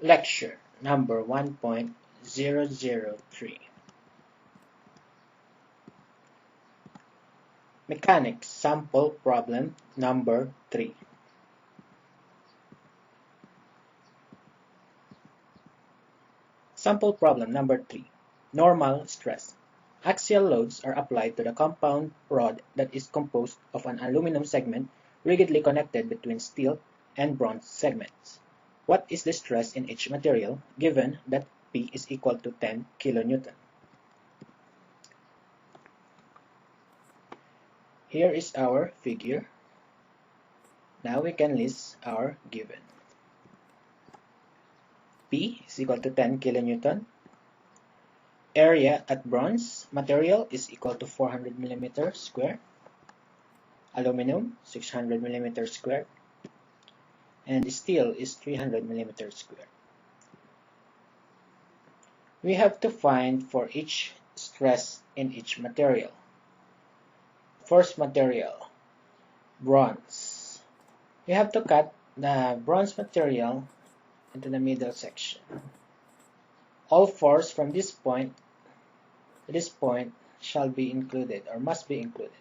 Lecture number 1.003. Mechanics sample problem number 3. Sample problem number 3. Normal stress. Axial loads are applied to the compound rod that is composed of an aluminum segment rigidly connected between steel and bronze segments. What is the stress in each material given that P is equal to 10 kN? Here is our figure. Now we can list our given. P is equal to 10 kN. Area at bronze material is equal to 400 mm square. Aluminum 600 mm square. And steel is 300 mm square. We have to find for each stress in each material. First material, bronze. We have to cut the bronze material into the middle section. All force from this point to this point shall be included or must be included.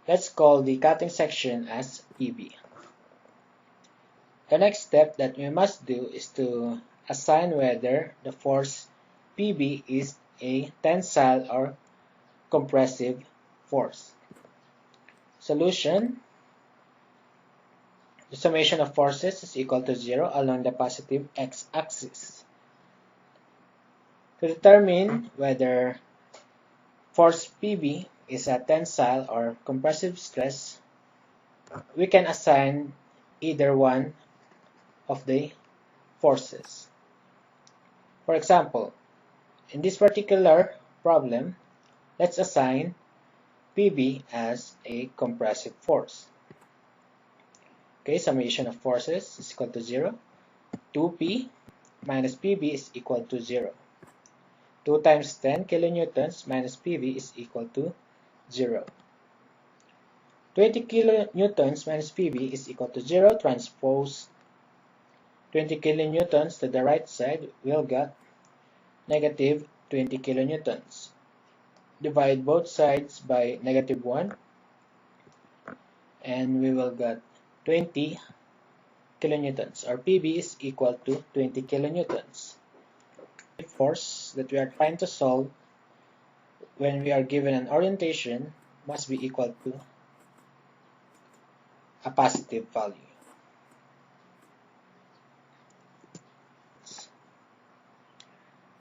Let's call the cutting section as PB. The next step that we must do is to assign whether the force PB is a tensile or compressive force. Solution: the summation of forces is equal to 0 along the positive x-axis. To determine whether force PB is a tensile or compressive stress, we can assign either one of the forces. For example, in this particular problem, let's assign PB as a compressive force. Okay, summation of forces is equal to 0. 2P minus PB is equal to 0. 2 times 10 kilonewtons minus PB is equal to 0. 20 kilonewtons minus PB is equal to 0. Transpose 20 kilonewtons to the right side, we'll get negative 20 kilonewtons. Divide both sides by negative 1, and we will get 20 kilonewtons, or PB is equal to 20 kilonewtons. The force that we are trying to solve when we are given an orientation must be equal to a positive value.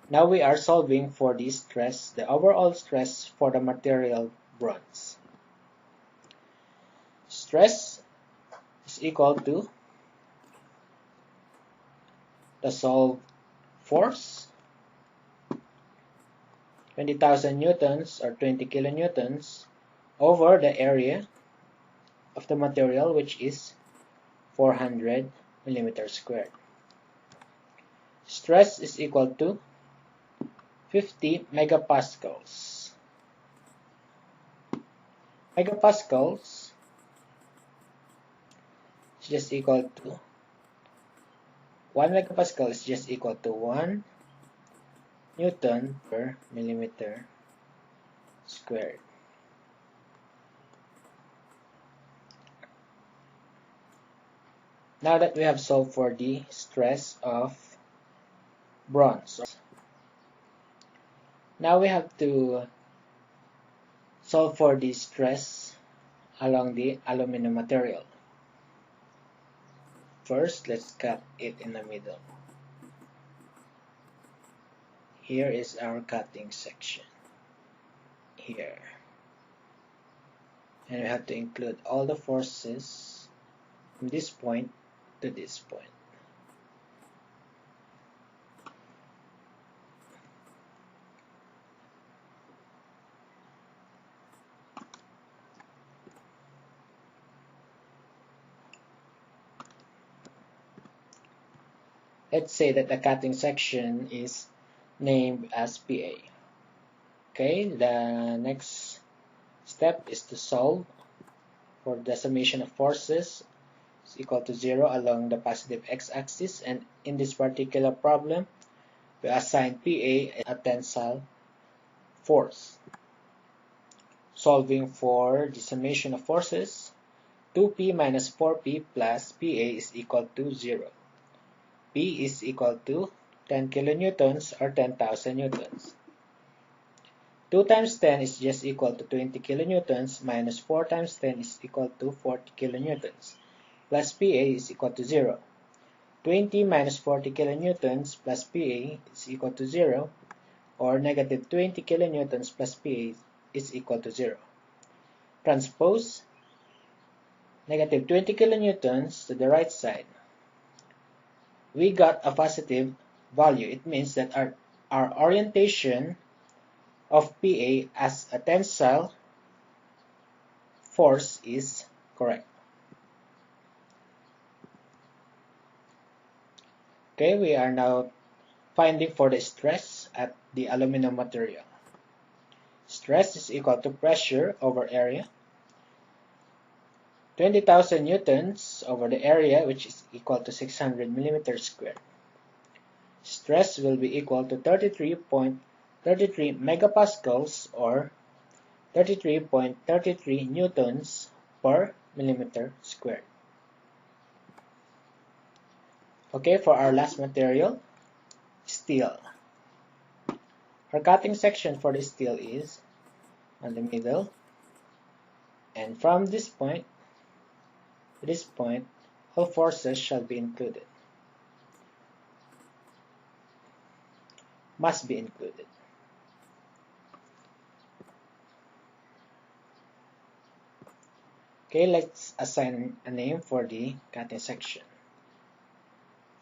Now we are solving for the stress, the overall stress for the material bronze. Stress is equal to the solved force, 20,000 newtons or 20 kilonewtons, over the area of the material, which is 400 millimeters squared. Stress is equal to 50 megapascals. Megapascals is just equal to 1 megapascal is just equal to 1 Newton per millimeter squared. Now that we have solved for the stress of bronze, now we have to solve for the stress along the aluminum material. First, let's cut it in the middle. Here is our cutting section. Here. And we have to include all the forces from this point to this point. Let's say that the cutting section is named as PA. Okay, the next step is to solve for the summation of forces is equal to 0 along the positive x-axis, and in this particular problem we assign PA a tensile force. Solving for the summation of forces, 2p minus 4p plus PA is equal to 0. P is equal to 10 kilonewtons or 10,000 newtons. 2 times 10 is just equal to 20 kilonewtons minus 4 times 10 is equal to 40 kilonewtons plus PA is equal to 0. 20 minus 40 kilonewtons plus PA is equal to 0, or negative 20 kilonewtons plus PA is equal to 0. Transpose negative 20 kilonewtons to the right side. We got a positive value. It means that our orientation of PA as a tensile force is correct. Okay, we are now finding for the stress at the aluminum material. Stress is equal to pressure over area. 20,000 newtons over the area, which is equal to 600 millimeters squared. Stress will be equal to 33.33 megapascals or 33.33 newtons per millimeter squared. Okay, for our last material, steel. Our cutting section for the steel is on the middle, and from this point to this point, all forces shall be included. Must be included. Okay, let's assign a name for the cutting section.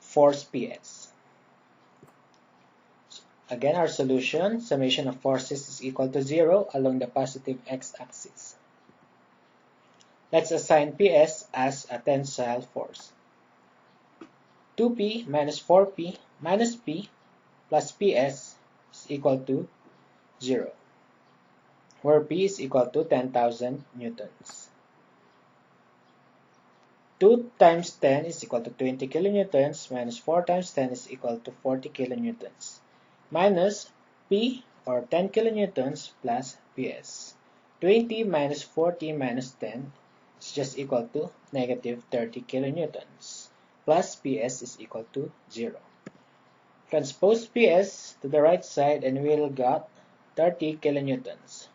Force PS. Again, our solution, summation of forces is equal to 0 along the positive x-axis. Let's assign PS as a tensile force. 2p minus 4p minus p plus PS is equal to 0, where p is equal to 10,000 newtons. 2 times 10 is equal to 20 kilonewtons minus 4 times 10 is equal to 40 kilonewtons minus P or 10 kilonewtons plus PS. 20 minus 40 minus 10 is just equal to negative 30 kilonewtons plus PS is equal to 0. Transpose PS to the right side and we'll got 30 kilonewtons.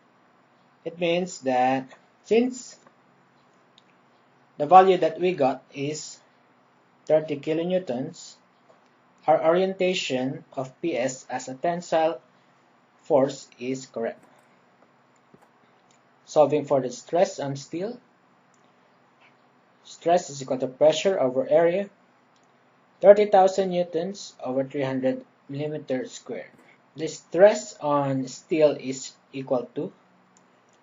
It means that since the value that we got is 30 kilonewtons, our orientation of PS as a tensile force is correct. Solving for the stress on steel, stress is equal to pressure over area, 30,000 newtons over 300 millimeters squared. The stress on steel is equal to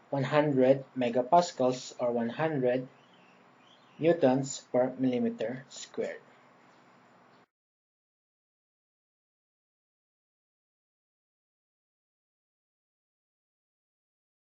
100 megapascals or 100 newtons per millimeter squared.